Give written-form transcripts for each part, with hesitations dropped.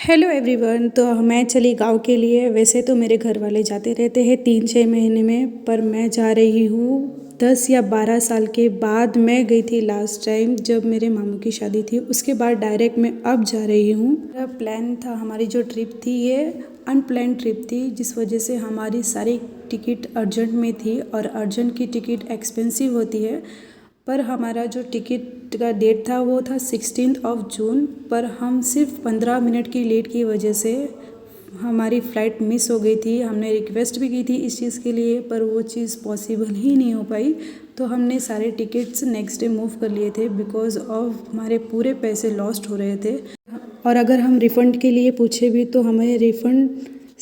Hello everyone. तो मैं चली गांव के लिए। वैसे तो मेरे घर वाले जाते रहते हैं 3-6 महीने में, पर मैं जा रही हूँ 10 या 12 साल के बाद। मैं गई थी लास्ट टाइम जब मेरे मामू की शादी थी, उसके बाद डायरेक्ट मैं अब जा रही हूँ। मेरा प्लान था, हमारी जो ट्रिप थी ये अनप्लान ट्रिप थी, जिस वजह से हमारी सारी टिकट अर्जेंट में थी और अर्जेंट की टिकट एक्सपेंसिव होती है। पर हमारा जो टिकट का डेट था वो था 16 जून, पर हम सिर्फ 15 मिनट की लेट की वजह से हमारी फ़्लाइट मिस हो गई थी। हमने रिक्वेस्ट भी की थी इस चीज़ के लिए, पर वो चीज़ पॉसिबल ही नहीं हो पाई। तो हमने सारे टिकट्स नेक्स्ट डे मूव कर लिए थे बिकॉज़ ऑफ हमारे पूरे पैसे लॉस्ट हो रहे थे। और अगर हम रिफ़ंड के लिए पूछे भी तो हमें रिफ़ंड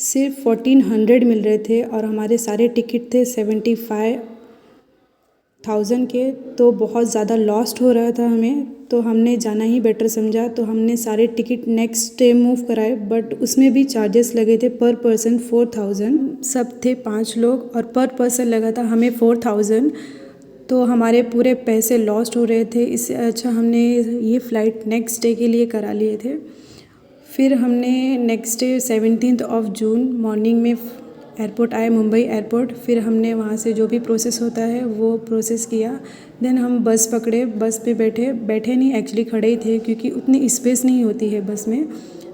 सिर्फ 1400 मिल रहे थे और हमारे सारे टिकट थे 75,000 के, तो बहुत ज़्यादा लॉस्ट हो रहा था हमें। तो हमने जाना ही बेटर समझा, तो हमने सारे टिकट नेक्स्ट डे मूव कराए, बट उसमें भी चार्जेस लगे थे पर पर्सन 4000। सब थे 5 लोग और पर पर्सन लगा था हमें 4000। तो हमारे पूरे पैसे लॉस्ट हो रहे थे। इससे अच्छा हमने ये फ़्लाइट नेक्स्ट डे के लिए करा लिए थे। फिर हमने नेक्स्ट डे 17 जून मॉर्निंग में एयरपोर्ट आए, मुंबई एयरपोर्ट। फिर हमने वहाँ से जो भी प्रोसेस होता है वो प्रोसेस किया। देन हम बस पकड़े, बस पे बैठे नहीं, एक्चुअली खड़े ही थे क्योंकि उतनी स्पेस नहीं होती है बस में।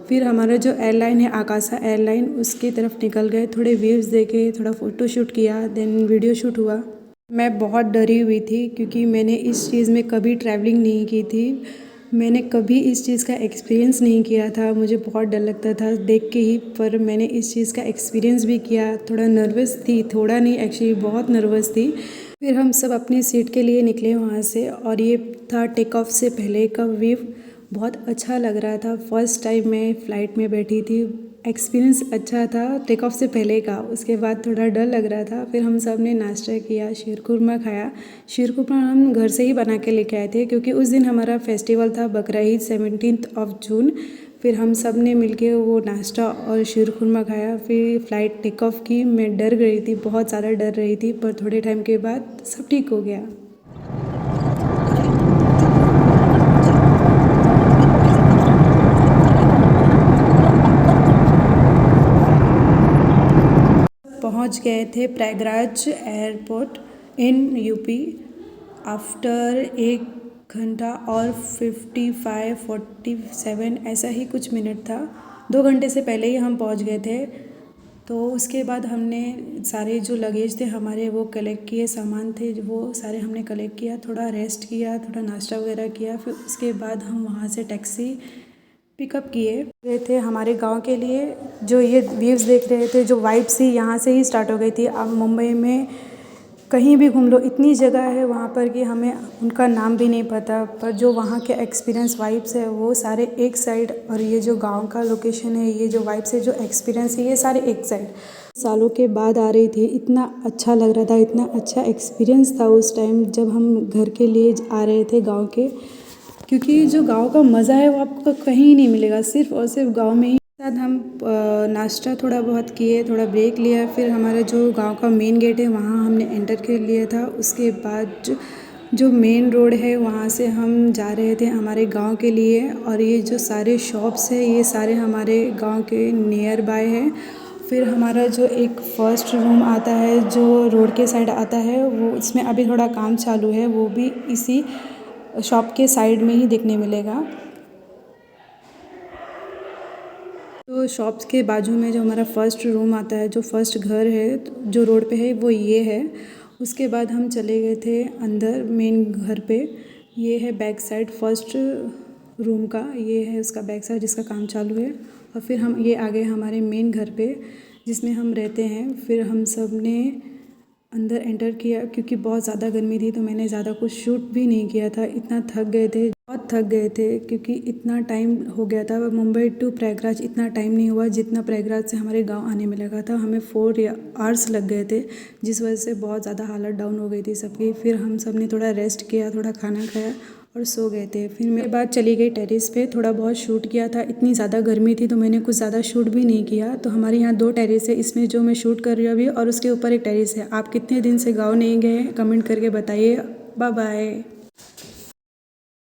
फिर हमारा जो एयरलाइन है आकाशा एयरलाइन, उसकी तरफ निकल गए, थोड़े व्यूज़ देखे, थोड़ा फ़ोटो शूट किया, देन वीडियो शूट हुआ। मैं बहुत डरी हुई थी क्योंकि मैंने इस चीज़ में कभी ट्रैवलिंग नहीं की थी। मैंने कभी इस चीज़ का एक्सपीरियंस नहीं किया था। मुझे बहुत डर लगता था देख के ही, पर मैंने इस चीज़ का एक्सपीरियंस भी किया। थोड़ा नर्वस थी, थोड़ा नहीं एक्चुअली बहुत नर्वस थी। फिर हम सब अपनी सीट के लिए निकले वहाँ से, और ये था टेक ऑफ से पहले का व्यू। बहुत अच्छा लग रहा था। फर्स्ट टाइम मैं फ़्लाइट में बैठी थी, एक्सपीरियंस अच्छा था टेक ऑफ से पहले का। उसके बाद थोड़ा डर लग रहा था। फिर हम सब ने नाश्ता किया, शीरकुरमा खाया। शीरकुरमा हम घर से ही बना के लेके आए थे क्योंकि उस दिन हमारा फेस्टिवल था बकरा ईद 17 जून। फिर हम सब ने मिलके वो नाश्ता और शीरकुरमा खाया। फिर फ़्लाइट टेक ऑफ की। मैं डर गई थी, बहुत ज़्यादा डर रही थी, पर थोड़े टाइम के बाद सब ठीक हो गया। पहुंच गए थे Prayagraj airport in UP after 1 घंटा और 47 ऐसा ही कुछ मिनट था। 2 घंटे से पहले ही हम पहुंच गए थे। तो उसके बाद हमने सारे जो लगेज थे हमारे वो कलेक्ट किए, सामान थे वो सारे हमने कलेक्ट किया, थोड़ा रेस्ट किया, थोड़ा नाश्ता वगैरह किया। फिर उसके बाद हम वहाँ से टैक्सी पिकअप किए गए थे हमारे गांव के लिए। जो ये व्यूज़ देख रहे थे, जो वाइब्स थी यहाँ से ही स्टार्ट हो गई थी। अब मुंबई में कहीं भी घूम लो, इतनी जगह है वहाँ पर कि हमें उनका नाम भी नहीं पता, पर जो वहाँ के एक्सपीरियंस वाइब्स है वो सारे एक साइड, और ये जो गांव का लोकेशन है, ये जो वाइब्स है, जो एक्सपीरियंस है, ये सारे एक साइड। सालों के बाद आ रही थी, इतना अच्छा लग रहा था, इतना अच्छा एक्सपीरियंस था उस टाइम जब हम घर के लिए आ रहे थे गाँव के। क्योंकि जो गांव का मज़ा है वो आपको कहीं नहीं मिलेगा, सिर्फ और सिर्फ गांव में ही। साथ हम नाश्ता थोड़ा बहुत किए, थोड़ा ब्रेक लिया। फिर हमारा जो गांव का मेन गेट है वहाँ हमने एंटर कर लिया था। उसके बाद जो मेन रोड है वहाँ से हम जा रहे थे हमारे गांव के लिए। और ये जो सारे शॉप्स है ये सारे हमारे गांव के नियर बाय है। फिर हमारा जो एक फ़र्स्ट रूम आता है जो रोड के साइड आता है, वो इसमें अभी थोड़ा काम चालू है, वो भी इसी शॉप के साइड में ही देखने मिलेगा। तो शॉप्स के बाजू में जो हमारा फ़र्स्ट रूम आता है, जो फर्स्ट घर है जो रोड पे है, वो ये है। उसके बाद हम चले गए थे अंदर मेन घर पे। ये है बैक साइड फर्स्ट रूम का, ये है उसका बैक साइड जिसका काम चालू है। और फिर हम ये आ गए हमारे मेन घर पे जिसमें हम रहते हैं। फिर हम सब ने अंदर एंटर किया क्योंकि बहुत ज़्यादा गर्मी थी, तो मैंने ज़्यादा कुछ शूट भी नहीं किया था। इतना थक गए थे, बहुत थक गए थे, क्योंकि इतना टाइम हो गया था। मुंबई टू प्रयागराज इतना टाइम नहीं हुआ जितना प्रयागराज से हमारे गांव आने में लगा था। हमें 4 आवर्स लग गए थे, जिस वजह से बहुत ज़्यादा हालत डाउन हो गई थी सबकी। फिर हम सब ने थोड़ा रेस्ट किया, थोड़ा खाना खाया और सो गए थे। फिर मेरे बाद चली गई टेरेस पे, थोड़ा बहुत शूट किया था। इतनी ज़्यादा गर्मी थी तो मैंने कुछ ज़्यादा शूट भी नहीं किया। तो हमारे यहाँ 2 टेरेस है, इसमें जो मैं शूट कर रही हूँ अभी, और उसके ऊपर एक टेरेस है। आप कितने दिन से गाँव नहीं गए कमेंट करके बताइए। Bye bye.